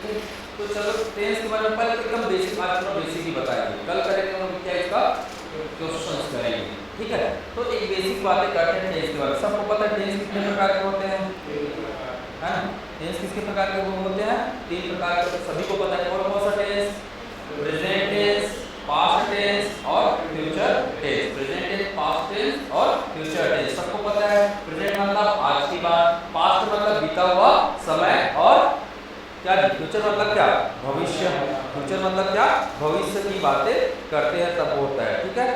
है। तो चलो टेंस के बारे में पहले तो एकदम बेसिक, आज थोड़ा बेसिक ही बताएंगे, कल करेंगे हम क्या इसका क्वेश्चंस करेंगे, ठीक है। तो एक बेसिक बातें करते हैं टेंस के बारे में। सबको पता है टेंस कितने प्रकार के होते हैं, है ना? टेंस किसके प्रकार के होते हैं? 3 प्रकार के, सभी को पता है। कौन कौन सा tense? Present tense, past tense और future tense. Present tense, past tense और फ्यूचर टेंस सबको पता है। प्रेजेंट मतलब आज की बात, पास्ट मतलब बीता हुआ समय, और क्या फ्यूचर मतलब क्या? भविष्य। फ्यूचर मतलब क्या? भविष्य की बातें करते हैं तब होता है, ठीक है।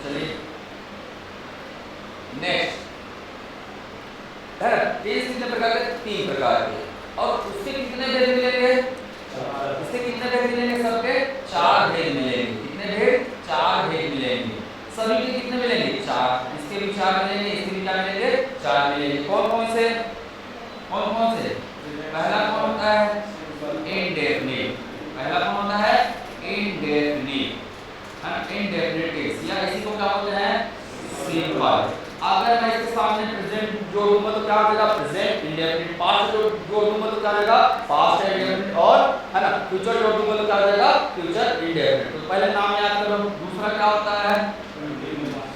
चलिए नेक्स्ट है टेंस कितने प्रकार के? 3 प्रकार के। और उसके कितने भेद मिलेंगे? इससे कितने भेद मिलेंगे? सबके 4 भेद मिलेंगे। कितने भेद? 4 भेद मिलेंगे। सभी के कितने मिलेंगे? 4। इसके भी 4 मिलेंगे, इसके भी क्या मिलेंगे? 4 मिलेंगे। कौन कौन से? कौन कौन से? पहला कौन होता है? इंडेफिनिट। पहला कौन होता है? इंडेफिनिट। इंडेफिनिट टेंस, या इसी को क्या बोलते हैं? सिंपल। अगर मैं इसके सामने प्रेजेंट जोड़ दूंगा तो क्या हो जाएगा? Present indefinite. पास्ट जोड़ दूंगा तो क्या हो जाएगा? Past indefinite. और है ना, फ्यूचर जोड़ दूंगा तो क्या हो जाएगा? Future indefinite. तो पहले नाम याद करो। दूसरा क्या होता है?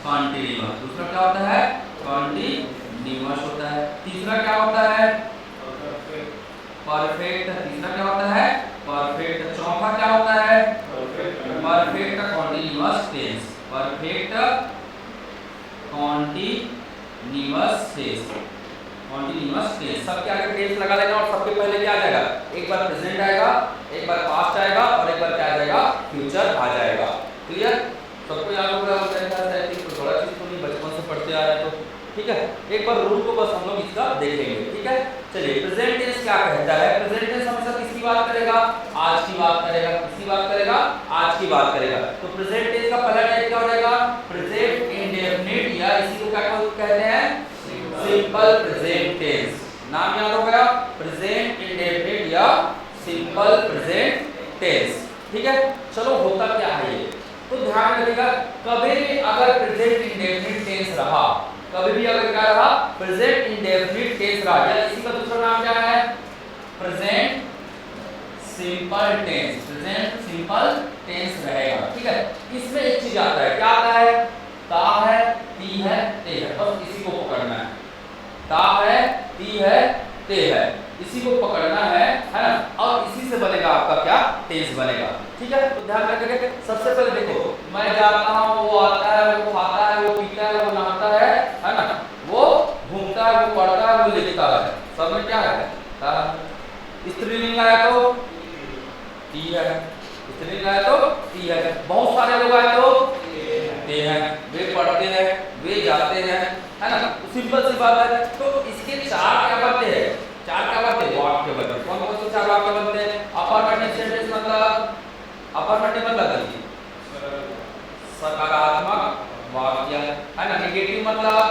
कॉन्टिन्यूअस। दूसरा क्या होता है? कॉन्टिन्यूअस होता है। तीसरा क्या होता है? परफेक्ट। तीसरा क्या होता है? परफेक्ट। चौथा क्या होता है? Perfect continuous tense. Perfect continuous tense. Continuous tense सबके आगे टेंस लगा लेना, और सबके पहले क्या आ जाएगा? एक बार प्रेजेंट आएगा, एक बार पास्ट आएगा, और एक बार क्या आ जाएगा? फ्यूचर आ जाएगा। क्लियर? सबको याद होगा तो थोड़ा चीज तो नहीं, बचपन से पढ़ते आ रहे हैं तो ठीक है। एक बार रूल को बस हम लोग इसका देखेंगे, ठीक है। चलिए प्रेजेंट टेंस क्या कहता है? प्रेजेंट टेंस हमेशा किसकी बात करेगा? आज की बात करेगा। किसकी बात करेगा? आज की बात करेगा। तो प्रेजेंट टेंस का पहला टाइप क्या हो जाएगा? प्रेजेंट इंडेफिनिट, या इसी को क्या कहते हैं? Simple present tense. नाम याद हो गया? प्रेजेंट इंडेफिनिट या सिंपल प्रेजेंट टेंस, ठीक है। चलो होता क्या है ये तो ध्यान रखिएगा। कभी भी अगर प्रेजेंट इंडेफिनिट टेंस रहा, कभी भी अगर क्या रहा? प्रेजेंट इंडेफिनिट टेंस रहा, या इसी का दूसरा नाम क्या है? Present simple tense. Present simple tense रहेगा, ठीक है। इसमें एक चीज आता है, क्या आता है? ता है, ती है, ते है। बस इसी को पकड़ना है। ता है, ती है, ते है, इसी को पकड़ना है ना। और इसी से बनेगा आपका क्या? टेंस बनेगा, ठीक है। तो ध्यान रखिएगा। सबसे पहले देखो, मैं जाता हूँ, वो आता है, वो खाता है, वो पीता है, वो नहाता है ना, वो घूमता है, वो पढ़ता है, वो लिखता है। सब में क्या है? ता। स्त्रीलिंग आया तो ती है, स्त्रीलिंग आया तो ती है। बहुत सारे लोग आए तो ते हैं, वे पढ़ते हैं, वे जाते हैं, है ना। सिंपल सी बात है। तो इसके 4 क्या बनते हैं? 4 क्या बनते हैं? वाक्य बनते हैं। कौन कौन से 4 वाक्य बनते हैं? अफर्मेटिव सेंटेंस मतलब, अफर्मेटिव मतलब सकारात्मक वाक्य, है ना। नेगेटिव मतलब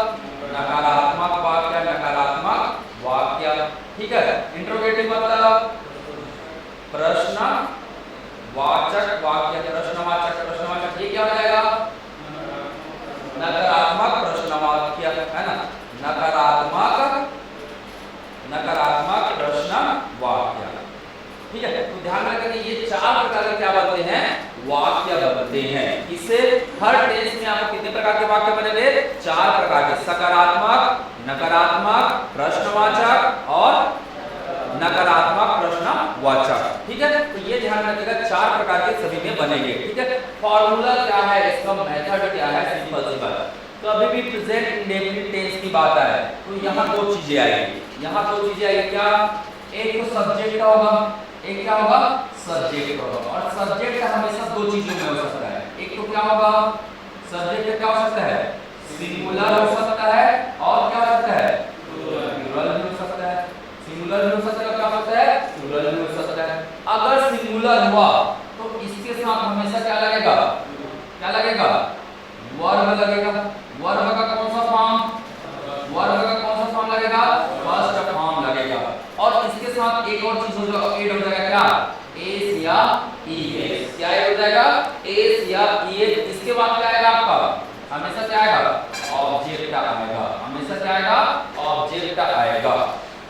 नकारात्मक वाक्य, नकारात्मक वाक्य, ठीक है। इंट्रोगेटिव मतलब प्रश्नवाचक वाक्य, प्रश्नवाचक। प्रश्नवाचक ये क्या हो जाएगा? नकारात्मक प्रश्नवाक्य, है ना। नकारात्मक प्रश्न वाक्य, ठीक है। तो ध्यान रखें कि ये 4 प्रकार के क्या बनते हैं? वाक्य बनते हैं। इससे हर टेंस में आपको कितने प्रकार के वाक्य बनेंगे? 4 प्रकार के। सकारात्मक, नकारात्मक, प्रश्नवाचक और नकारात्मक प्रश्नवाचक, ठीक है। तो ये ध्यान रखिएगा, 4 प्रकार के सभी में बनेंगे, ठीक है। फॉर्मूला क्या है इसका? मेथड क्या है? सिंपल सी बात। तो अभी भी प्रेजेंट इंडेफिनिट टेंस की बात है तो यहाँ 2 चीजें आएगी। यहाँ 2 चीजें आएगी। क्या? एक तो सब्जेक्ट होगा, एक क्या होगा? सब्जेक्ट होगा। और सब्जेक्ट हमेशा 2 चीजों में हो सकता है। एक तो क्या होगा? सब्जेक्ट क्या हो सकता है? सिंगुलर हो सकता है, और क्या हो सकता है? प्लूरल भी हो सकता है। सिंगुलर भी हो सकता है, क्या हो सकता है? प्लूरल भी हो सकता है। अगर सिंगुलर हुआ तो इसके साथ हमेशा क्या लगेगा? क्या लगेगा? वर्ब लगेगा। वर्ब का कौन सा फॉर्म? वर्ब का कौन सा फॉर्म लगेगा? फर्स्ट फॉर्म लगेगा। और इसके साथ एक और चीज ऐड हो जाएगा, क्या? एस या ईएस। क्या ऐड हो जाएगा? एस या ईएस। इसके बाद क्या आएगा आपका? हमेशा क्या आएगा? ऑब्जेक्ट आएगा। हमेशा क्या आएगा? ऑब्जेक्ट आएगा,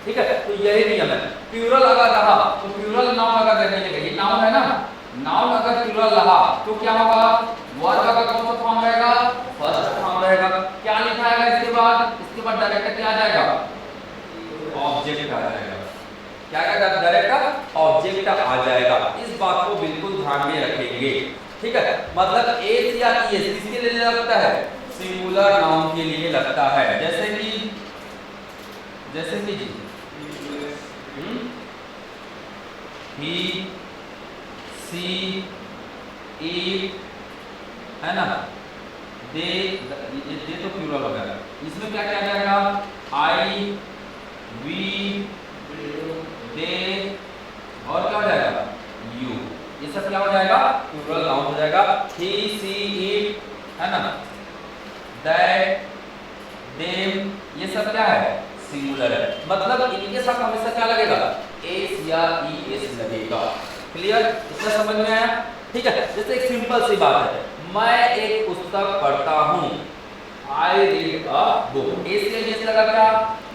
ठीक है। तो यही नियम है। प्लूरल अगर रहा तो प्लूरल क्या होगा, वर्ब का कौन सा फॉर्म रहेगा, फर्स्ट फॉर्म रहेगा। क्या लिखा है इसके बाद डायरेक्ट क्या आ जाएगा, ऑब्जेक्ट आ जाएगा। क्या आएगा, डायरेक्ट ऑब्जेक्ट आ जाएगा। इस बात को बिल्कुल ध्यान में रखेंगे, ठीक है। मतलब एस या ईएस किसके लिए लगता है, सिंगुलर नाउन के लिए लगता है। जैसे कि जी ही सी इट है ना, दे तो प्लूरल हो गया। इसमें क्या क्या जाएगा, आई वी दे और क्या हो जाएगा, यू। ये सब क्या हो जाएगा, प्लूरल नाउन हो जाएगा। ही सी इट है ना, दैट देम ये सब क्या है, सिंगुलर है। मतलब इनके साथ हमेशा क्या लगेगा, एस या ई एस लगेगा। क्लियर, इतना समझ में आया, ठीक है। जैसे एक सिंपल सी बात है, मैं एक पुस्तक पढ़ता हूँ, I read a book. S या ई एस लगा क्या,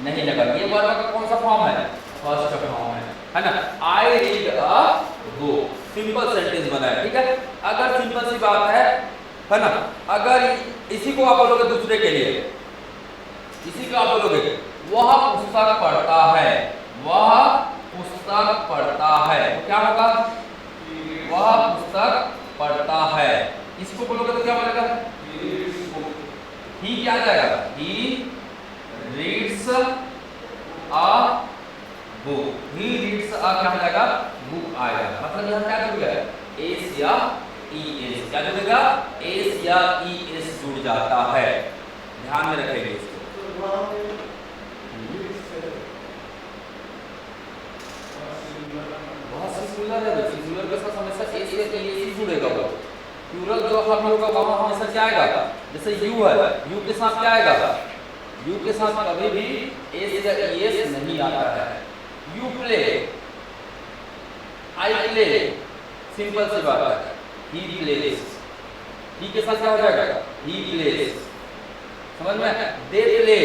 नहीं लगा। ये वर्ब का कौन सा फॉर्म है, फर्स्ट फॉर्म है ना। I read a book, simple sentence बना है, ठीक है। अगर सिंपल सी बात है ना, अगर इसी को आप बोलोगे दूसरे के लिए, इसी को आप बोलोगे वह पुस्तक पढ़ता है, वह पुस्तक पढ़ता है, तो क्या होगा, वह पुस्तक पढ़ता है। इसको बोलोगे तो क्या बोलेगा, ही क्या जाएगा, he reads a book, he reads अ क्या जाएगा, बुक आएगा। मतलब यहाँ क्या जुड़ गया, एस या ई एस, क्या जुड़ेगा, एस या ई एस जुड़ जाता है। ध्यान में रखेंगे इसको। बहुत सिंगुलर है, सिंगुलर के साथ हमेशा एस या ई एस जुड़ेगा। वो प्लूरल जो हम होगा वहां हमेशा क्या आएगा, जैसे यू है, यू के साथ क्या आएगा, यू के साथ कभी भी एस या ई एस नहीं आता है। You play, I play, simple सी बात है। ही प्लेस, ही के साथ क्या हो जाएगा, ही प्लेस, समझ में। दे प्ले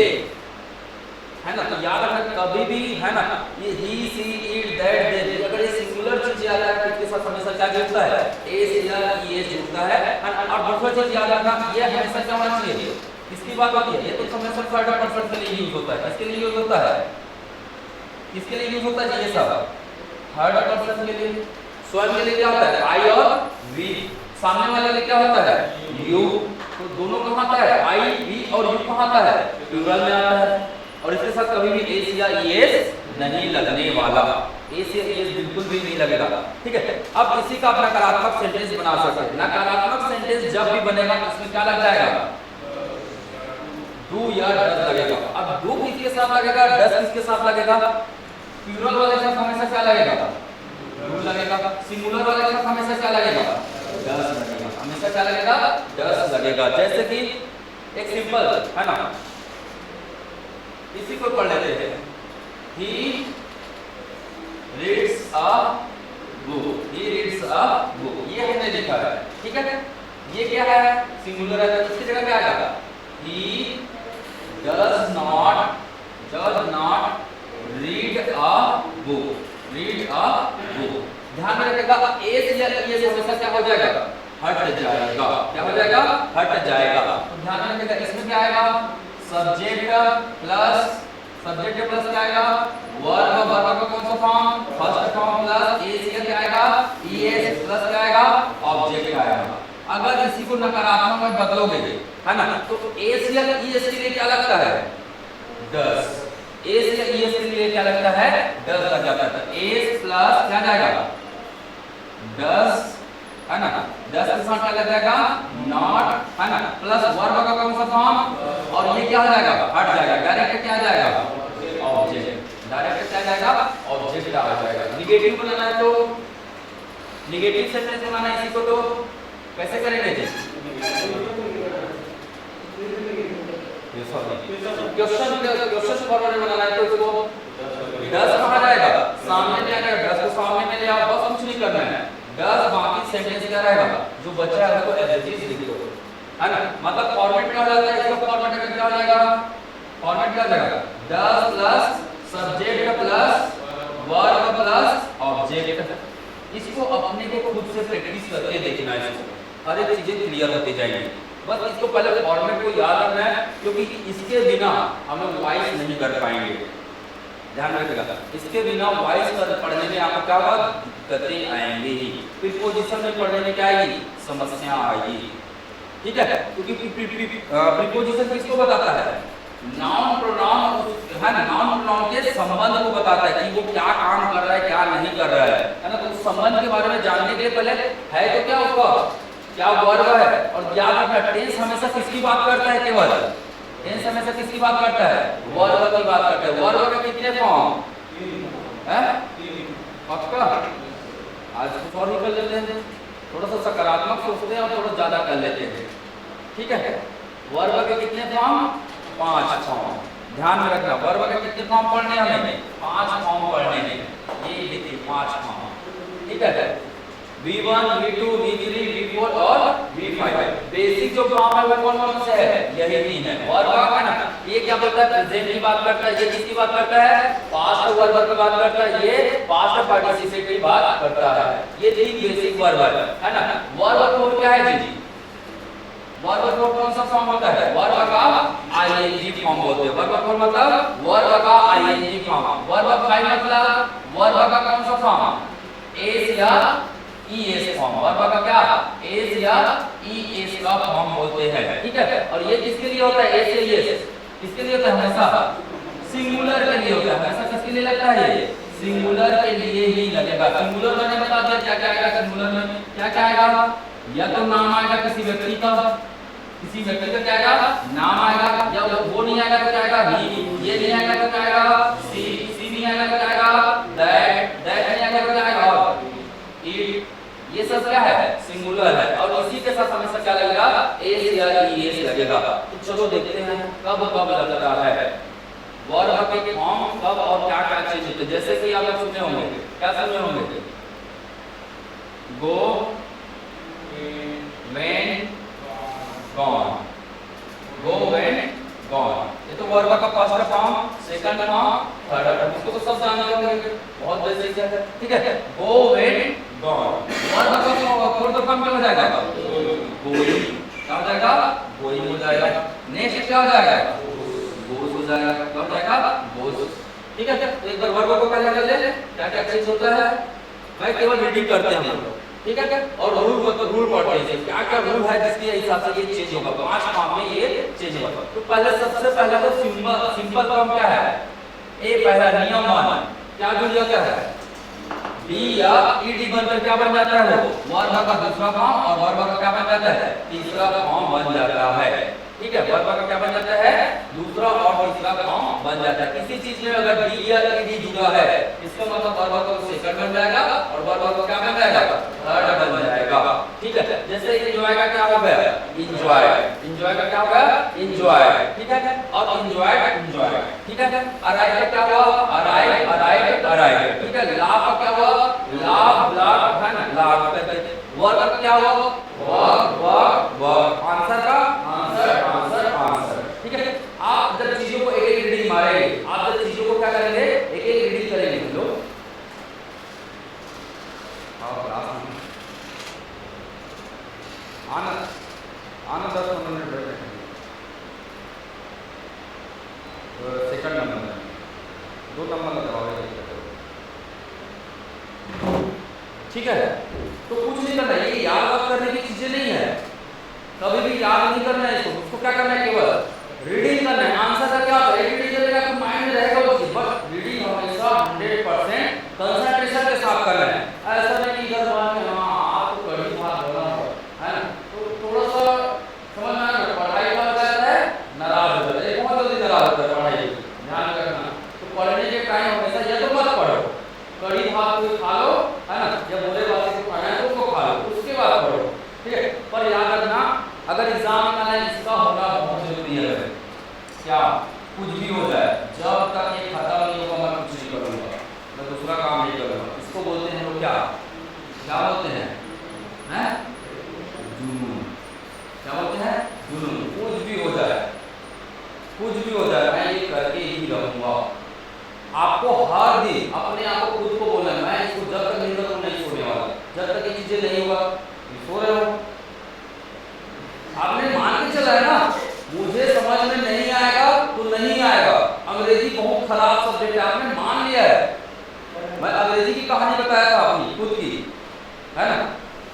है ना, तो याद रखना कभी भी है ना, ये ही सी इट दैट दे, अगर ये सिंगुलर चीज याद रखना इसके साथ हमेशा क्या जुड़ता है, एस या ई एस जुड़ता है। और दूसरा चीज याद रखना, ये हमेशा क्या होना चाहिए, किसकी बात होती है, ये तो हमेशा थर्ड पर्सन के लिए यूज होता है। किसके लिए यूज होता है, किसके लिए यूज होता है, ये सब थर्ड पर्सन के लिए। स्वयं के लिए क्या होता है, आई और वी। सामने वाले के लिए क्या होता है, यू। तो दोनों कहाँ आता है, आई वी और यू कहाँ आता है, प्लूरल में आता है। और इसके साथ कभी भी एस या ई एस नहीं लगने वाला, एस या ई एस बिल्कुल भी नहीं लगेगा, ठीक है। अब इसी का अपना नकारात्मक सेंटेंस बना सकते हैं। नकारात्मक सेंटेंस जब भी बनेगा इसमें क्या लग जाएगा, डू या डज लगेगा। अब डू किसके साथ लगेगा, डज किसके साथ लगेगा, प्लूरल वाले के साथ हमेशा क्या लगेगा, डू लगेगा। सिंगुलर वाले के साथ हमेशा क्या लगेगा, डज लगेगा, हमेशा क्या लगेगा, डज लगेगा। जैसे कि एक सिंपल है ना, इसी को पढ़ लेते हैं, he reads a book, he reads a book, ये हमने लिखा है, ठीक है। ये क्या है, सिंगुलर है, तो इसकी जगह क्या आएगा, he does not read a book, read a book। ध्यान में रखिएगा, एस या ई एस हमेशा क्या हो जाएगा, हट जाएगा। क्या हो जाएगा, हट जाएगा। तो ध्यान में रखिएगा, इसमें क्या आएगा, सब्जेक्ट प्लस क्या आएगा, वर्ब, वर्ब का कौन सा form, first form, plus S या क्या आएगा, ई एस, प्लस क्या आएगा, ऑब्जेक्ट आएगा। अगर इसी को नकारात्मक में बदलोगे है ना, तो एस या ई एस के लिए क्या लगता है, डज। एस या ई एस के लिए क्या लगता है, डज लग जाता है। एस प्लस क्या जाएगा, डज है ना, डज के साथ क्या लग जाएगा, नॉट है ना, प्लस वर्ब का कौन सा फॉर्म, और ये क्या हो जाएगा, हट जाएगा। डायरेक्ट क्या आ जाएगा, ऑब्जेक्ट। डायरेक्ट क्या जाएगा, ऑब्जेक्ट आ जाएगा। निगेटिव बनाना है तो निगेटिव सेंटेंस बनाना है, इसी को तो कैसे करेंगे जी, क्वेश्चन फॉर्मेट बनाना है तो इसको डज कहा जाएगा, सामने में आएगा, डज को सामने में ले आओ, बस कुछ नहीं करना है। डज बाकी सेंटेंस क्या रहेगा, जो बचा है उसको एडजेक्टिव लिख दो, है ना। मतलब फॉर्मेट क्या हो जाता है, इसका फॉर्मेट में क्या हो जाएगा, फॉर्मेट क्या हो जाएगा, does plus subject plus verb plus object. इसको अपने को खुद से प्रैक्टिस करके देखना है, हर एक चीजें क्लियर होती जाएंगी। बस इसको पहले फॉर्मेट को याद रखना है, क्योंकि इसके बिना हम लोग वॉइस नहीं कर पाएंगे। ध्यान रखिएगा, इसके बिना वॉइस पढ़ने में आपको क्या होगा, दिक्कतें आएंगी ही। प्रीपोजिशन में पढ़ने में क्या आएगी, समस्या आएगी। ठीक है, क्योंकि प्रीपोजिशन किसको बताता है, नाउन प्रोनाउन है ना, नाउन प्रोनाउन के संबंध को बताता है कि वो क्या काम कर रहा है क्या नहीं कर रहा है ना। तो उस संबंध के बारे में जानने के लिए पहले है तो क्या उसका क्या वर्ब है, और याद रखना टेंस हमेशा किसकी बात करता है, केवल टेंस हमेशा किसकी बात करता है, वर्ब की बात करता है। वर्ब के कितने फॉर्म है, पक्का आज कुछ और ही कर लेते हैं, थोड़ा सा सकारात्मक सोचते हैं और थोड़ा ज्यादा कर लेते हैं। ठीक है, वर्ब के कितने फॉर्म, 5 फॉर्म। ध्यान में रखना, वर्ब के कितने फॉर्म पढ़ने हमें, 5 फॉर्म पढ़ने हैं। ये देखिए 5 फॉर्म। ठीक है, V1, V2, V3, V4 और V5। बेसिक जो फॉर्म है वो कौन कौन से है, यही 3 है। वर्ब का ना, ये क्या बोलता है, प्रेजेंट की बात करता है, ये किसकी बात करता है, पास्ट वर्ब की बात करता है, ये पास्ट पार्टिसिपेट की बात करता है। ये 3 बेसिक वर्ब है ना। वर्ब को क्या है जी, वर्ब का कौन सा फॉर्म होता है, वर्ब का आईएनजी फॉर्म बोलते हैं। वर्ब का मतलब वर्ब का आईएनजी फॉर्म। वर्ब का मतलब वर्ब का कौन सा फॉर्म, एस या ईएस फॉर्म। वर्ब का क्या, एस या ईएस का फॉर्म बोलते हैं। ठीक है, और ये किसके लिए होता है, एस या ईएस किसके लिए होता है, हमेशा सिंगुलर के लिए होता है। हमेशा किसके लिए लगता है, ये सिंगुलर के लिए ही लगेगा। सिंगुलर मैंने बता दिया क्या क्या आएगा सिंगुलर में, क्या क्या आएगा, या तो नाम आएगा किसी व्यक्ति का, किसी व्यक्ति का क्या आएगा, नाम आएगा, या वो नहीं आएगा तो क्या आएगा, ही। ये नहीं आएगा तो क्या आएगा, सी। सी नहीं आएगा तो क्या आएगा, दैट। दैट नहीं आएगा तो क्या आएगा, इट। ये सब क्या है, सिंगुलर है। और इसी के साथ हमेशा क्या लगेगा, एस या ईएस लगेगा। तो चलो देखते हैं कब कब लगता है वर्ब के फॉर्म, कब और क्या क्या चीज होते हैं। जैसे कि आप लोग सुने होंगे, क्या सुने होंगे, गो, when, gone, go, when, gone। ये तो वर्ब का first form, second form, third form, इसको तो सब जानते होंगे, बहुत बेसिक है। ठीक है, go, when, gone। वर्ब का फोर्थ फॉर्म क्या हो जाएगा, going। क्या हो जाएगा, going हो जाएगा। नेक्स्ट क्या हो जाएगा, goes हो जाएगा। क्या हो जाएगा, goes। ठीक है, तो एक बार वर्ब को पहले कर ले, क्या क्या चीज होता है भाई, केवल रीडिंग करते हैं हम लोग। ठीक है, और रूल पढ़ते हैं, क्या क्या रूल है जिसके हिसाब से ये चेंज होगा, 5 फॉर्म में ये चेंज होगा। तो पहले सबसे पहले तो सिंपल फॉर्म क्या है, ए पहला नियम 1 क्या जुड़ जाता है, डी या ईडी बनकर क्या बन जाता है, वो वर्ब का दूसरा फॉर्म, और वर्ब का क्या बन जाता है, तीसरा फॉर्म बन जाता है। ठीक है, वर्ब का क्या बन जाता है, दूसरा और तीसरा फॉर्म बन जाता है। किसी चीज में अगर डी या ईडी जुड़ा है, इसका मतलब वर्ब का सेकंड बन जाएगा, और वर्ब का क्या बन जाएगा, थर्ड बन जाएगा। ठीक है, जैसे एंजॉय का क्या हो गया, एंजॉय। एंजॉय का क्या होगा, एंजॉय। ठीक है, और एंजॉय एंजॉय। ठीक है, अराइव का क्या हुआ, अराइव अराइव अराइव। ठीक है, लाफ का क्या हुआ, लाफ लाफ है ना, लाफ। वर्ब का क्या हुआ, वर्ब वर्ब वर्ब। आंसर का आंसर आंसर आंसर। ठीक है, आप जब चीजों को एक एक रीडिंग मारेंगे, आप जब चीजों को क्या करेंगे, एक एक रीडिंग करेंगे हम लोग। आना 10 मिनट बैठे, सेकंड नंबर 2 नंबर लगाओगे। ठीक है, तो कुछ नहीं करना, ये याद करने की चीजें नहीं है, कभी भी याद नहीं करना है इसको। उसको क्या करना है, केवल रीडिंग करना है। आंसर का क्या होता है, रीडिंग करेगा तो माइंड में रहेगा वो चीज, बट रीडिंग हमेशा 100% कंसंट्रेशन के साथ करना है। ऐसा नहीं कि इधर मान के हां आप तो कड़ी बात बोला है ना, तो थोड़ा सा समझ में आ रहा, पढ़ाई का होता है नाराज हो जाता है, बहुत जल्दी नाराज होता है पढ़ाई। ध्यान रखना, तो पढ़ने के टाइम हमेशा ये तो मत पढ़ो, कड़ी भात को खा लो है ना, जब बोले बात को खाना है तो उसको खा लो, उसके बाद पढ़ो। ठीक है, पर याद रखना अगर एग्जाम में ना इसका होना बहुत जरूरी है। क्या कुछ भी हो जाए, जब तक ये खत्म नहीं होगा मैं कुछ नहीं करूंगा, मैं दूसरा काम नहीं करूंगा। इसको बोलते हैं लोग क्या, क्या बोलते हैं, हैं जुनून। क्या बोलते हैं, जुनून। कुछ भी हो जाए, कुछ भी हो जाए, मैं ये करके ही रहूंगा। आपको हर दिन अपने आप को खुद को बोलना, मैं इसको जब तक नहीं करूँ नहीं सोने वाला, जब तक ये चीजें नहीं होगा। सो रहे हो सब्जेक्ट है, आपने मान लिया है। मैं अंग्रेजी की कहानी बताया था अपनी खुद की, है ना,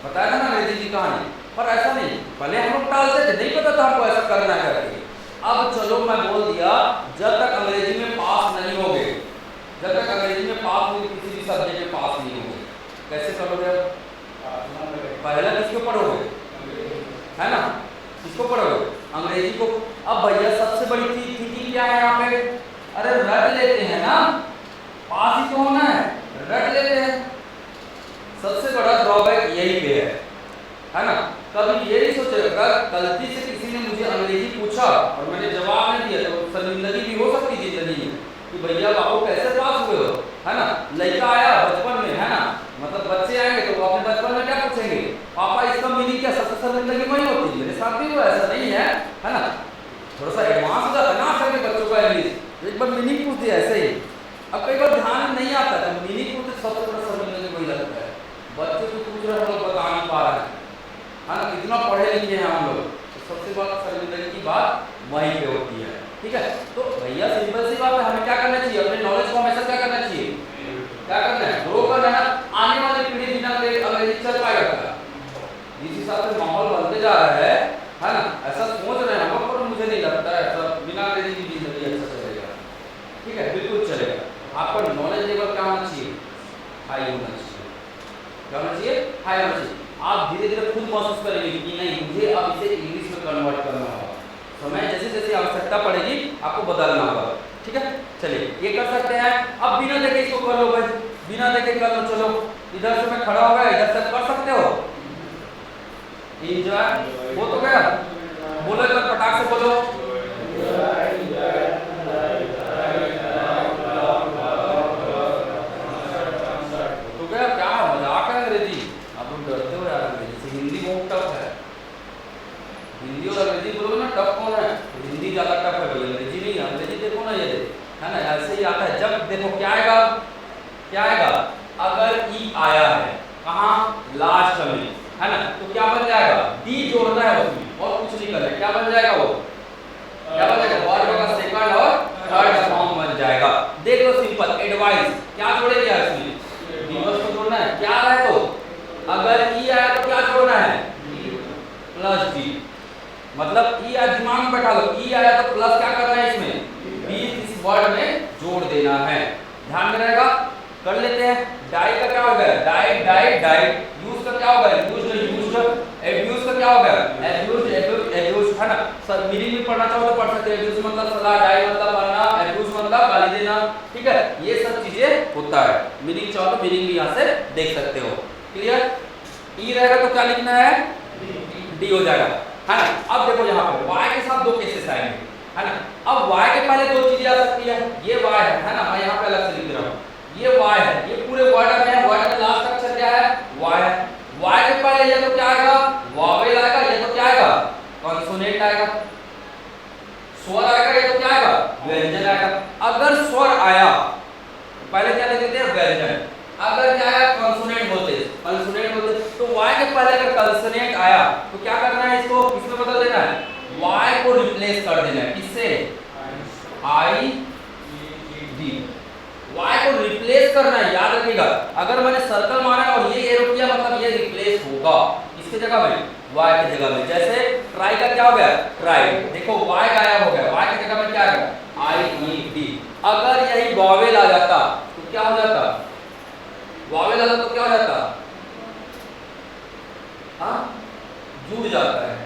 बताया था ना अंग्रेजी की कहानी, पर ऐसा नहीं, पहले हम लोग टालते थे, नहीं पता था हमको ऐसा करना है करके। अब चलो मैं बोल दिया, जब तक अंग्रेजी में पास नहीं होगे, जब तक अंग्रेजी में पास होगे, किसी भी सब्जेक्ट में पास नहीं होगे, कैसे करोगे? पहले किसको पढ़ोगे, है ना, किसको पढ़ोगे? अंग्रेजी को। अब भैया सबसे बड़ी चीज थी क्या है यहाँ पे, अरे रट लेते हैं ना, पास ही तो होना है, रट लेते हैं। सबसे बड़ा ड्रॉबैक यही पे है ना। कभी ये नहीं सोचेगा, गलती से किसी ने मुझे अंग्रेजी पूछा और मैंने जवाब नहीं दिया, तो शर्मिंदगी भी हो सकती है जिंदगी में कि भैया बाबू कैसे पास हुए हो, है ना। लड़का आया बचपन में, है ना, मतलब बच्चे आएंगे तो वो अपने बचपन में क्या पूछेंगे, पापा इसका मीनिंग क्या? सबसे शर्मिंदगी वही होती है, मेरे साथ भी हुआ, ऐसा नहीं है ना। थोड़ा सा एडवांस हो जाता है ना आजकल के बच्चों का इंग्लिश, एक बार मीनिंग पूछ दिया ऐसे ही। अब कई बार ध्यान नहीं आता है, तो मीनिंग पूछते सबसे बड़ा शर्मिंदगी वही लगता है। बच्चे को पूछ रहे हम लोग बता नहीं पा रहे हैं, है ना, कितना पढ़े लिखे हैं हम लोग, तो सबसे बड़ा शर्मिंदगी की बात वहीं पे होती है। ठीक है, तो भैया सिंपल सी बात है, हमें क्या करना चाहिए, अपने नॉलेज को हमेशा क्या करना चाहिए, क्या करना है, ग्रो करना है। आने वाली पीढ़ी बिना अंग्रेजी चल पाएगा? जिस हिसाब से माहौल बनते जा रहा है ना, ऐसा सोच रहे हैं हम लोग, पर मुझे नहीं लगता है ऐसा बिना अंग्रेजी की जिंदगी अच्छा चलेगा। ठीक है, बिल्कुल चलेगा। आपका नॉलेज लेवल क्या होना चाहिए, हाई होना चाहिए। क्या होना चाहिए, हाई होना चाहिए। आप धीरे धीरे खुद महसूस करेंगे कि नहीं मुझे अब इसे इंग्लिश में कन्वर्ट करना होगा, समय जैसे जैसे आवश्यकता पड़ेगी आपको बदलना होगा। ठीक है, चलिए ये कर सकते हैं। अब बिना देखे इसको कर लो भाई, बिना देखे कर लो। चलो इधर से मैं खड़ा हो गया, इधर से कर सकते हो, एंजॉय हो तो गया, बोलो एक बार फटाक से बोलो, तो गया। क्या मजाक है अंग्रेजी, आप लोग डरते हो यार अंग्रेजी से, हिंदी बहुत टफ है। हिंदी और अंग्रेजी बोलोगे ना टफ कौन है, हिंदी ज्यादा टफ है भाई, अंग्रेजी नहीं है। अंग्रेजी देखो ना, ये है ना, ऐसे ही आता है। जब देखो क्या आएगा, क्या आएगा, अगर ई आया है कहाँ, लास्ट में, है ना, तो क्या बन जाएगा, डी जोड़ना है उसमें और कुछ नहीं करना है। क्या बन जाएगा वो, क्या बन जाएगा, वर्ब का सेकंड और थर्ड फॉर्म बन जाएगा। देख लो सिंपल, एडवाइस क्या जोड़ेंगे इसमें, डिवोर्स को जोड़ना है। क्या है तो अगर ई आया तो क्या जोड़ना है, प्लस डी, मतलब ई आया, दिमाग में बैठा लो, ई आया तो प्लस क्या करना है इसमें, बी इस वर्ड में जोड़ देना है। ध्यान में रहेगा, कर लेते हैं। डाई का क्या हो गया, डाई डाई डाई। यूज का क्या हो गया, यूज्ड यूज्ड। एब्यूज का क्या हो गया, एब्यूज्ड एब्यूज्ड एब्यूज्ड, है ना। सर मीनिंग में पढ़ना चाहो तो पढ़ सकते हैं। एब्यूज मतलब सलाह, डाई मतलब मारना, एब्यूज मतलब गाली देना। ठीक है, ये सब चीजें होता है। मीनिंग चाहो तो मीनिंग भी यहाँ से देख सकते हो। क्लियर, ई रहेगा तो क्या लिखना है, डी हो जाएगा, है ना। अब देखो यहाँ पे y के साथ दो केसेस आएंगे, है ना। अब y के पहले दो चीजें आ सकती है, ये y है ना, मैं यहाँ पे अलग से लिख रहा हूँ, ये y है, ये पूरे वर्ड में है, वर्ड में लास्ट अक्षर क्या है, y है। y के पहले ये तो क्या आएगा, वॉवेल आएगा, ये तो क्या आएगा, कॉन्सोनेंट आएगा, स्वर आएगा, ये तो क्या आएगा, व्यंजन आएगा। अगर स्वर आया पहले क्या लिखते हैं, व्यंजन। अगर क्या आया, कॉन्सोनेंट बोलते, कॉन्सोनेंट बोलते, तो y के पहले अगर कॉन्सोनेंट आया तो क्या करना है, इसको किसमें बदल देना है, y को रिप्लेस कर देना है, किससे, आई डी, y को रिप्लेस करना है। याद रखिएगा, अगर मैंने सर्कल मारा और ये एरो किया मतलब ये रिप्लेस होगा इसके जगह में, y की जगह में। जैसे ट्राई का क्या हो गया, ट्राई, देखो y गायब हो गया, y की जगह में क्या आ गया, आई ई डी। अगर यही वॉवेल आ जाता तो क्या हो जाता, वॉवेल आ जाता तो क्या हो जाता, हाँ, जुड़ जाता है,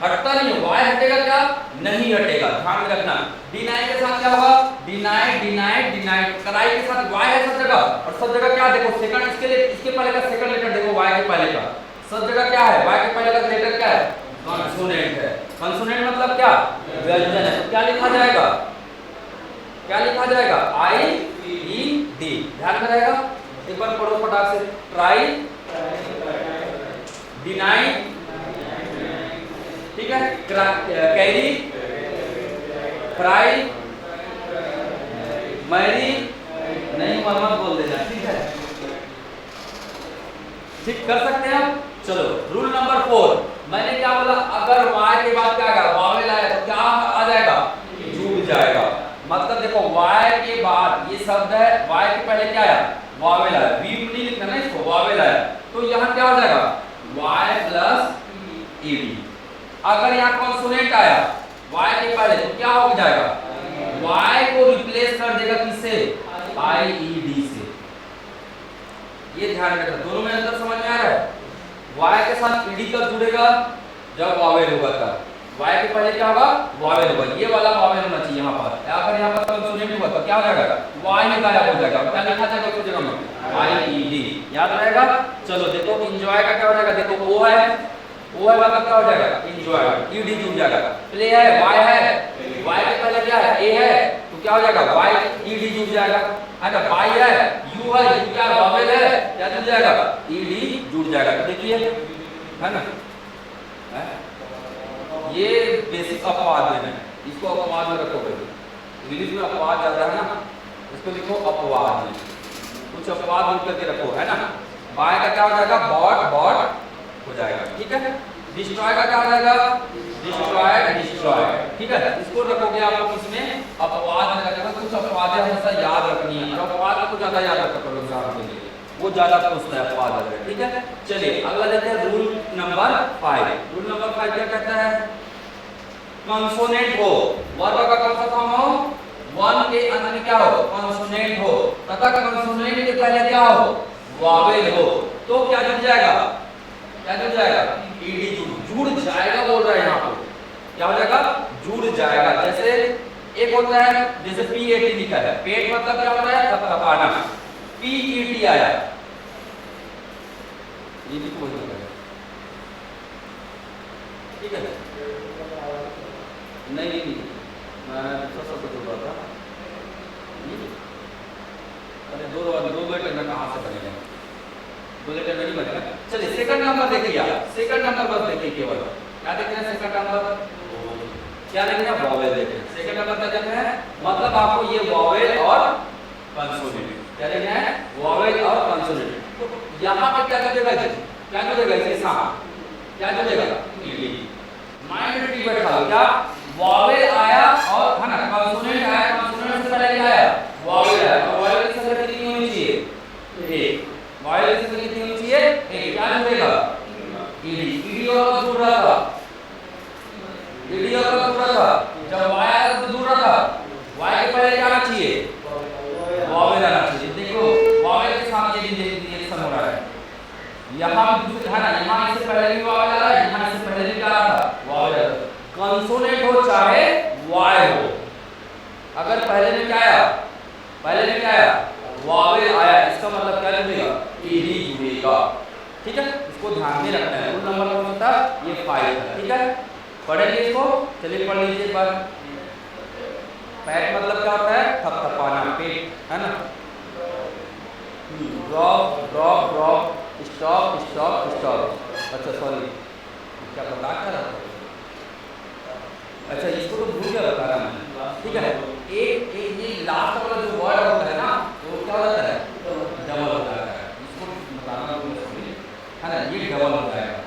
हटता नहीं है। वाई हटेगा क्या, नहीं हटेगा, ध्यान में रखना। डिनाई के साथ क्या होगा, डिनाई डिनाई डिनाई। कराई के साथ वाई है सब जगह, और सब जगह क्या, देखो सेकंड, इसके लिए इसके पहले का सेकंड लेटर देखो, वाई के पहले का सब जगह क्या है, वाई के पहले का लेटर क्या है, कॉन्सोनेंट है। कॉन्सोनेंट मतलब क्या, व्यंजन है। तो क्या लिखा जाएगा, क्या लिखा जाएगा, आई ई डी। ध्यान में रहेगा, एक बार पढ़ो फटाक से, ट्राई, डिनाई, ठीक है, कैरी, फ्राई, मैरी, नहीं मत बोल देना, ठीक है, ठीक कर सकते हैं आप। चलो रूल नंबर 4, मैंने क्या बोला, अगर y के बाद क्या आएगा, वावेल आया तो क्या आ जाएगा, जुड़ जाएगा। मतलब देखो देखो y के बाद ये शब्द है, y के पहले क्या आया, वावेल आया, v नहीं लिखना ना इसको, वावेल आया, तो यहाँ क्या हो जाएगा y प्लस ed। अगर यहाँ कॉन्सोनेंट आया y के पहले तो क्या हो जाएगा, y को रिप्लेस कर देगा किससे, ied से। ये ध्यान रखना, दोनों में अंतर समझ में आ रहा है। y के साथ ed कब जुड़ेगा, जब वावेल होगा तब। y के पहले क्या होगा, वावेल होगा, ये वाला वावेल होना चाहिए यहाँ पर। अगर यहाँ पर कंसोनेंट हुआ तो क्या हो जाएगा, y ही गायब हो जाएगा, क्या लिखा जाएगा उसकी जगह में, ied। याद रहेगा। चलो देखो एंजॉय का क्या हो जाएगा, देखो o है, o है मतलब क्या हो जाएगा, एंजॉय, ed जुड़ जाएगा। प्ले है, y है, y के पहले क्या है, a है, तो क्या हो जाएगा, y ed जुड़ जाएगा, है ना। y है, u है, u क्या वावेल है, क्या जुड़ जाएगा, ed जुड़ जाएगा। देखिए है ना, ये बेसिक अपवाद है, इसको अपवाद में रखो। इंग्लिश में अपवाद ज्यादा है ना, इसको लिखो अपवाद में, कुछ अपवाद लिख करके रखो, है ना। बाय का क्या हो जाएगा, बॉट बॉट हो जाएगा, ठीक है। डिस्ट्रॉय का क्या हो जाएगा, डिस्ट्रॉयड डिस्ट्रॉयड, ठीक है। इसको रखोगे आप लोग इसमें अपवाद में रखोगे, कुछ अपवादें हमेशा याद रखनी है, और अपवाद को ज्यादा याद रखा करो एग्जाम के लिए, वो ज्यादा पूछता है अपवाद वगैरह, ठीक है। चलिए अगला देखते हैं रूल नंबर 5। रूल नंबर 5 क्या कहता है, कंसोनेंट हो, वर्ब का कौन सा फॉर्म हो, वन के अंत में क्या हो, कंसोनेंट हो, तथा कंसोनेंट के पहले क्या हो, वावेल हो, तो क्या जुड़ जाएगा, क्या जुड़ जाएगा, ed जुड़ जाएगा बोल रहा है यहाँ पे, क्या हो जाएगा, जुड़ जाएगा। जैसे एक होता है, जैसे pet लिखा है, पेट मतलब क्या होता है, थपथपाना, pet आया, ये भी कोई नहीं, ठीक है। नहीं मैं दूसरा शब्द बोल रहा था, अरे दो लेटर में कहाँ से बनेगा, दो लेटर में नहीं बनेगा। चलिए सेकंड नंबर देखिए, सेकंड नंबर बस देखिए, केवल क्या देख रहे हैं, सेकंड नंबर क्या देख रहे हैं, वॉवेल देख रहे हैं। सेकंड नंबर क्या देख रहे हैं, मतलब आपको ये वॉवेल और कंसोनेंट क्या देख रहे हैं, वॉवेल और कंसोनेंट। तो यहाँ पर क्या जुड़ेगा, क्या जुड़ेगा इसके साथ, क्या जुड़ेगा, माइंड में टी बैठा लो, क्या वॉवेल आया और है ना, कंसोनेंट आया, कंसोनेंट से पहले क्या आया, वॉवेल आया, और वॉवेल की संख्या कितनी होनी चाहिए, एक, वॉवेल की संख्या कितनी होनी चाहिए, एक, क्या जुड़ेगा, ed और जुड़ रहा था, ed और जुड़ रहा था, जब y आया तो जुड़ रहा था, y के पहले क्या आना चाहिए, वॉवेल आना चाहिए। देखो वॉवेल के साथ ये रिएक्शन हो रहा है, यहाँ भी है ना, यहाँ इससे पहले भी वॉवेल आ रहा है, यहाँ इससे पहले भी क्या आ रहा था, वॉवेल। कंसोनेंट हो चाहे y हो, अगर पहले में क्या आया, पहले में क्या आया, वॉवेल आया, इसका मतलब क्या जुड़ेगा, ed जुड़ेगा, ठीक है। इसको ध्यान में रखना है। रूल नंबर कौन सा था, ये 5 था, ठीक है। पढ़ेंगे इसको, चलिए पढ़ लीजिए एक बार। पैट मतलब क्या होता है, थपथपाना, पेट, है ना। Drop drop drop, stop stop stop, अच्छा सॉरी क्या बता क्या रहा था, अच्छा इसको तो भूल गया बता रहा मैं, ठीक है। एक ये लास्ट वाला जो वर्ड होता है ना, वो क्या होता है, डबल होता है, इसको बताना है ना, ये डबल हो जाएगा।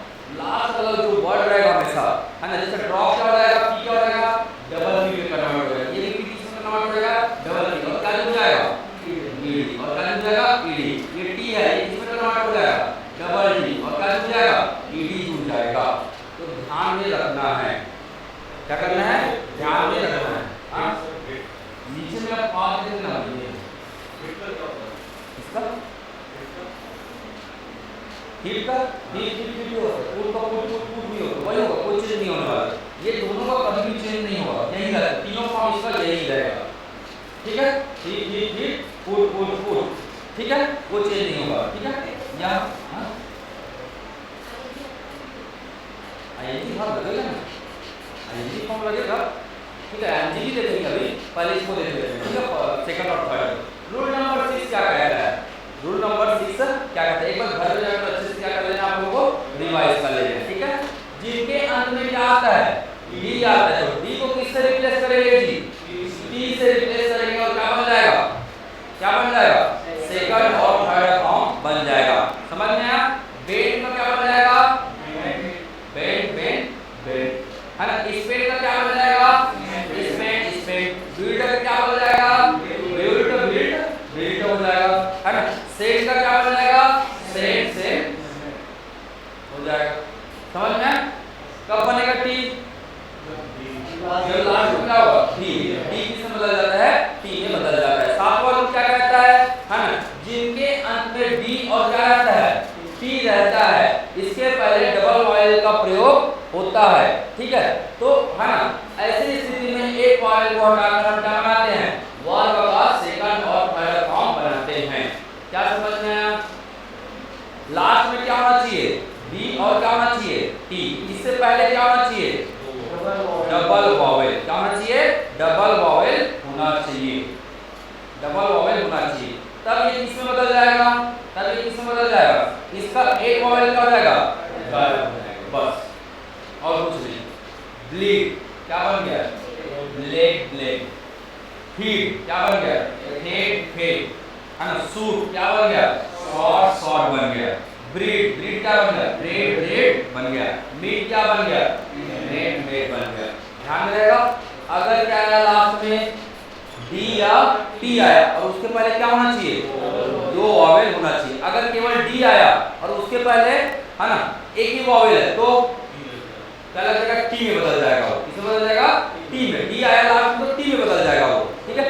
लास्ट वाला जो वर्ड रहेगा हमेशा, है ना, जैसे ड्रॉप क्या हो जाएगा, पी क्या हो जाएगा, डबल पी में कन्वर्ट हो जाएगा, ये पी किसमें कन्वर्ट हो जाएगा, डबल पी, और क्या जुड़ जाएगा, ed, और क्या जुड़ जाएगा, ed, ये टी है, ये किसमें कन्वर्ट हो जाएगा, डबल टी, और क्या जुड़ जाएगा, ed जुड़ जाएगा। तो ध्यान में रखना है, क्या करना है, ध्यान में रखना है। हाँ नीचे में आप पास देना है, इसका हिट का हिट हो, पुट का पुट भी हो, वही होगा, कोई चेंज नहीं होने वाला, ये दोनों का कभी भी चेंज नहीं होगा, यही रहेगा, तीनों फॉर्म इसका यही रहेगा, ठीक है। हिट पुट, ठीक है, वो चेंज नहीं होगा, ठीक है। यहाँ आईएनजी फॉर्म लगेगा ना, आईएनजी फॉर्म लगेगा, ठीक है। एनजीबी दे देंगे अभी, पहले इसको दे देंगे, ठीक है, सेकंड और थर्ड। रूल नंबर 6 क्या कहता है, रूल नंबर 6 क्या कहता है, एक बार घर में जाकर अच्छे से क्या कर लेना, आप लोगों को रिवाइज कर लेना, ठीक है। जिनके अंत में क्या आता है, डी आता है, तो डी को किससे रिप्लेस करेंगे जी, टी से रिप्लेस करेंगे, और क्या बन जाएगा, क्या बन जाएगा, सेकंड और थर्ड फॉर्म बन जाएगा। समझ में आया। बेंड का क्या बन जाएगा, बेंड बेंड बेंड, है ना। स्पेड का क्या बन जाएगा, स्पेड स्पेड। बिल्डर का क्या बन जाएगा, टी रहता है, इसके पहले डबल वॉवेल का प्रयोग होता है, ठीक है। तो है ना, ऐसी स्थिति में एक वॉवेल को हटाकर हम क्या बनाते हैं, वर्ब का सेकंड और थर्ड फॉर्म बनाते हैं। क्या समझ में आया? लास्ट में क्या होना चाहिए, बी और क्या होना चाहिए, टी। इससे पहले क्या होना चाहिए, डबल वॉवेल। क्या होना चाहिए, डबल वॉवेल होना चाहिए, डबल वॉवेल होना चाहिए। तब ये किस में बदल जाएगा, तब ये किस में बदल जाएगा, इसका एक वॉवेल क्या हो जाएगा, बस, और कुछ नहीं। ब्लीड क्या बन गया, ब्लेड ब्लेड। फीड क्या बन गया, फेड फेड, है ना। सूट क्या बन गया, शॉर्ट शॉर्ट बन गया। ब्रीड ब्रीड क्या बन गया, ब्रेड ब्रेड बन गया। मीट क्या बन गया, मेट मेट बन गया। ध्यान में रहेगा। अगर क्या आया लास्ट में, डी या टी आया और उसके पहले क्या होना चाहिए, दो वॉवेल होना चाहिए। अगर केवल डी आया और उसके पहले, है ना, एक ही वॉवेल है, तो क्या लग जाएगा, टी में बदल जाएगा वो। किसमें बदल जाएगा, टी में। डी आया लास्ट में तो टी में बदल जाएगा वो, ठीक है।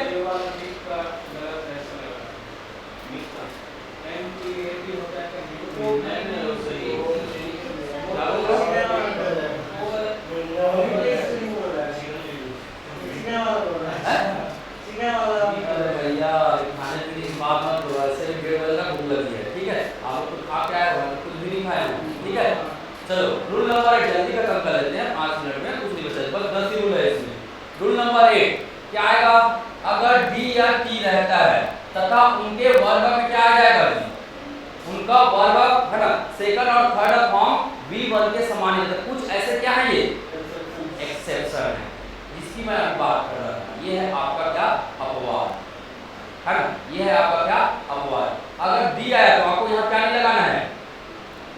चलो रूल नंबर 8 जल्दी खत्म कर लेते हैं, 5 मिनट में, कुछ नहीं बचा, बस 10 ही रूल है इसमें। रूल नंबर 8 क्या आएगा, अगर डी या टी रहता है तथा उनके वर्ब में क्या आ जाएगा, उनका वर्ब, है ना, सेकंड और थर्ड फॉर्म वी वर्ब के समान है। कुछ ऐसे क्या है, ये एक्सेप्शन है, जिसकी मैं अभी बात कर रहा था। ये है आपका क्या, अपवाद, है ना, ये है आपका क्या, अपवाद। अगर डी आया तो आपको यहाँ क्या नहीं लगाना है,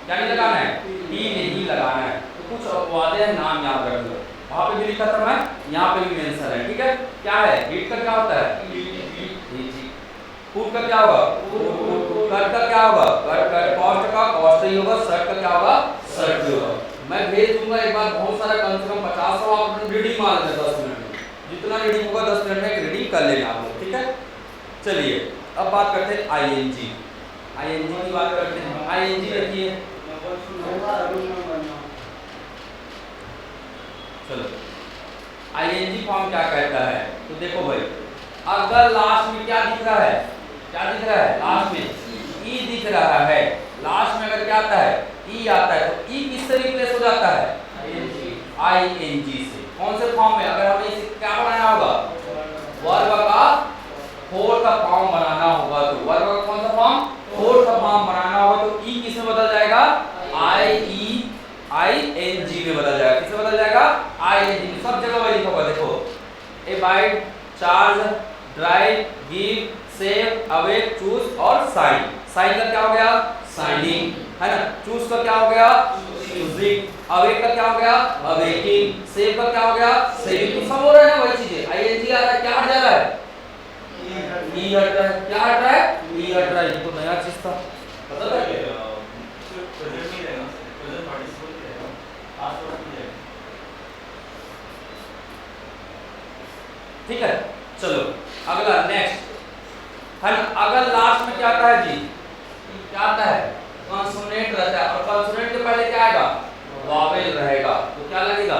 क्या नहीं लगाना है, टी नहीं लगाना है। तो कुछ अपवाद है, नाम याद रख लो, वहां पे भी लिखा था मैं, यहाँ पे भी मेंशन है, ठीक है। क्या है, हीट का क्या होता है, फूड का क्या होगा, कट का क्या होगा, कट कट, कॉस्ट का कॉस्ट ही होगा, शर्ट का क्या होगा, शर्ट ही होगा। मैं भेज दूंगा एक बार, बहुत सारा, कम से कम 50 आप रीडिंग मान लेना 10 मिनट में, जितना रीडिंग होगा 10 मिनट में एक रीडिंग कर लेना आप लोग, ठीक है। चलिए अब बात करते हैं आईएनजी, आईएनजी की बात करते हैं। आईएनजी देखिए, चलो आईएनजी फॉर्म क्या कहता है, तो देखो भाई, अगर लास्ट में क्या दिख रहा है, क्या दिख रहा है, लास्ट में ई दिख रहा है, लास्ट में अगर क्या आता है, ई आता है, तो ई किससे रिप्लेस हो जाता है, आईएनजी से। कौन से फॉर्म में, अगर हमें इसे क्या बनाना होगा, वर्ब का फोर्थ फॉर्म बनाना होगा, तो वर्ब का कौन सा फॉर्म, फोर्थ फॉर्म बनाना होगा, तो ई किसमें बदल जाएगा, आईएनजी में बदल जाएगा। किसमें बदल जाएगा, आईएनजी में। सब जगह वही लिखा हुआ, देखो, abide, charge, drive, give, save, awake, choose और साइन। साइन का क्या हो गया, साइनिंग, है ना। चूज का क्या हो गया, चूजिंग। अवेक का क्या हो गया, अवेकिंग। सेव का क्या हो गया, सेविंग। तो सब हो रहा है ना वही चीजें। आईएनजी आ रहा है, क्या हट जा रहा है, ई हट रहा है। क्या हट रहा है, ई हट रहा है। ये तो नया चीज था, पता था क्या, ठीक है। चलो अगला नेक्स्ट, है ना। अगर लास्ट में क्या आता है जी, क्या आता है, कॉन्सोनेंट रहता है, और कॉन्सोनेंट के पहले क्या आएगा, वॉवेल रहेगा, तो क्या लगेगा,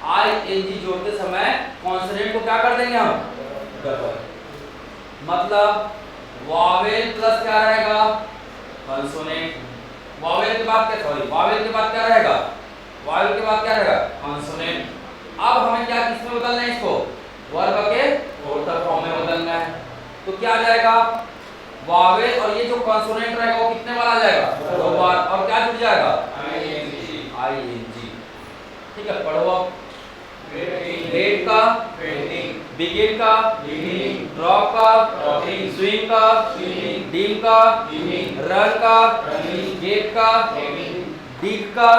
आईएनजी जोड़ते समय कॉन्सोनेंट को क्या कर देंगे हम, डबल। मतलब वॉवेल प्लस क्या रहेगा, कॉन्सोनेंट। वॉवेल के बाद क्या, सॉरी, वॉवेल के बाद क्या रहेगा, वॉवेल के बाद क्या रहेगा, कॉन्सोनेंट। अब हमें क्या, किसमें बदलना है इसको, वर्ब के फोर्थ फॉर्म में बदलना है। तो क्या आ जाएगा, वॉवेल और ये जो कॉन्सोनेंट रहेगा वो कितने बार आ जाएगा, 2 बार, और क्या जुड़ जाएगा, आईएनजी, ठीक है। पढ़ो अब, वेट का, बिगिन का, ड्रॉप का, स्विंग का, डीम का, रन का, गेट का, डिग का,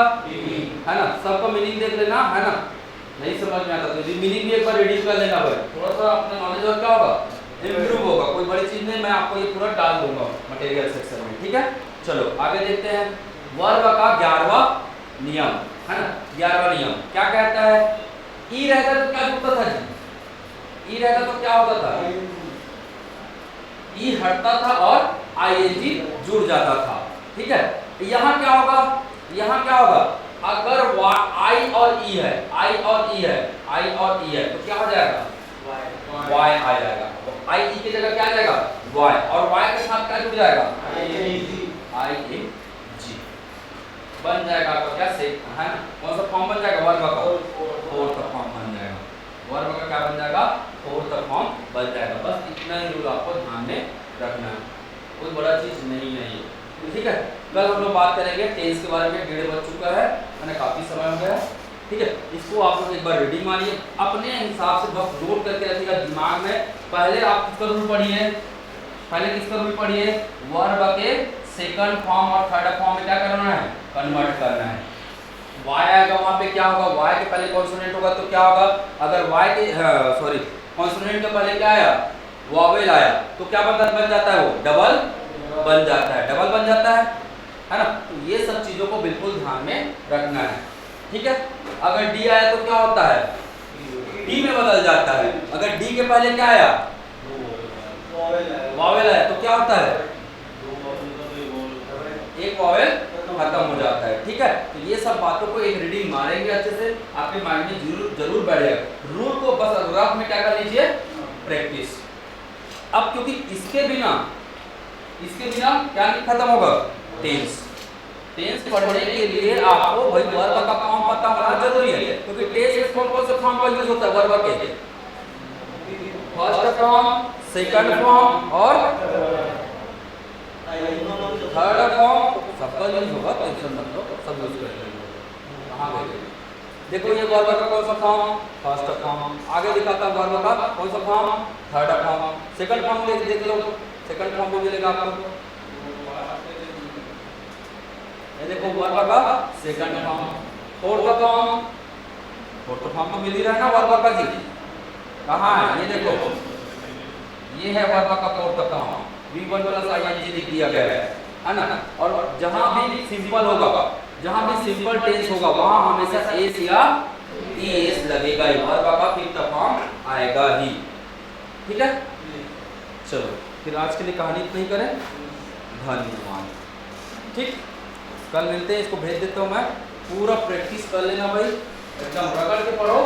है ना। सबका मीनिंग देख लेना, है ना। नहीं समझ में आता तो मीनिंग भी एक बार रीडिंग कर लेना भाई, थोड़ा सा अपना नॉलेज और क्या होगा, इम्प्रूव होगा। कोई बड़ी चीज नहीं, मैं आपको ये पूरा डाल दूंगा मटेरियल सेक्शन में, ठीक है। चलो आगे देखते हैं, वर्ब का 11वां नियम, है ना। 11वां नियम क्या कहता है, ई रहता तो क्या जुड़ता था जी, ई रहता तो क्या होता था, ई हटता था और आईएनजी जुड़ जाता था, ठीक है। यहाँ क्या होगा, यहाँ क्या होगा, अगर आई और ई है, आई और ई है, आई और ई है, तो क्या हो जाएगा, y आ जाएगा। आई ई की जगह क्या आ जाएगा, y, और y के साथ क्या जुड़ जाएगा, आई ए जी बन जाएगा। आपका क्या से है ना, कौन सा फॉर्म बन जाएगा, वर्ब का फोर्थ फॉर्म बन जाएगा, वर्ब का क्या बन जाएगा, फोर्थ फॉर्म बन जाएगा। बस इतना ही रूल आपको ध्यान में रखना है, कोई बड़ा चीज नहीं है ये, ठीक है। कल हम लोग बात करेंगे टेंस के बारे में, 1:30 बज चुका है मैंने, काफी समय हो गया है, ठीक है। इसको आप लोग एक बार रीडिंग मारिए, अपने हिसाब से बस नोट करके रखिएगा दिमाग में। पहले आप किसका रूल पढ़िए, पहले किसका रूल पढ़िए, वर्ब के सेकंड फॉर्म और थर्ड फॉर्म में क्या करना है, कन्वर्ट करना है। y आएगा वहां पे क्या होगा, y के पहले कॉन्सोनेंट होगा तो क्या होगा, अगर y के सॉरी कॉन्सोनेंट के पहले क्या आया, वॉवेल आया, तो क्या बन जाता है, वो डबल बन जाता है, डबल बन जाता है ना। तो ये सब चीजों को बिल्कुल ध्यान में रखना है, ठीक है। अगर डी आया तो क्या होता है, डी में बदल जाता है। अगर डी के पहले क्या आया, वॉवेल आया, तो क्या होता है, एक वॉवेल खत्म हो जाता है, ठीक है। तो ये सब बातों को एक रीडिंग मारेंगे अच्छे से, आपके माइंड में जरूर बैठेगा। रूल को बस रफ में क्या कर लीजिए, प्रैक्टिस। अब क्योंकि इसके बिना क्या नहीं खत्म होगा, टेंस। टेंस पढ़ने के लिए आपको भाई वर्ब का फॉर्म पता होना जरूरी है, क्योंकि टेंस में कौन से फॉर्म का यूज होता है, वर्ब के फर्स्ट फॉर्म, सेकंड फॉर्म और थर्ड फॉर्म, सबका यूज होगा, टेंशन मत लो, सब यूज करेंगे। कहां गए, देखो ये वर्ब का कौन सा फॉर्म, फर्स्ट फॉर्म, आगे दिखाता हूं वर्ब का कौन सा form, third form, second form देख लो, सेकंड फॉर्म भी मिलेगा आपको, ये देखो वर्ब का सेकंड फॉर्म, फोर्थ फॉर्म तो मिल ही रहा है ना वर्ब का जी, कहाँ है, ये देखो ये है वर्ब का fourth form, V1 plus ing लिख दिया गया है ना। और जहां भी सिंपल होगा, जहां भी सिंपल टेंस होगा, वहां हमेशा एस या es लगेगा ही, वर्ब का फिफ्थ फॉर्म आएगा ही, ठीक है। चलो फिर आज के लिए कहानी इतना ही करें, धन्यवाद, ठीक। कल मिलते हैं, इसको भेज देता हूँ मैं, पूरा प्रैक्टिस कर लेना भाई, एकदम रगड़ के पढ़ो।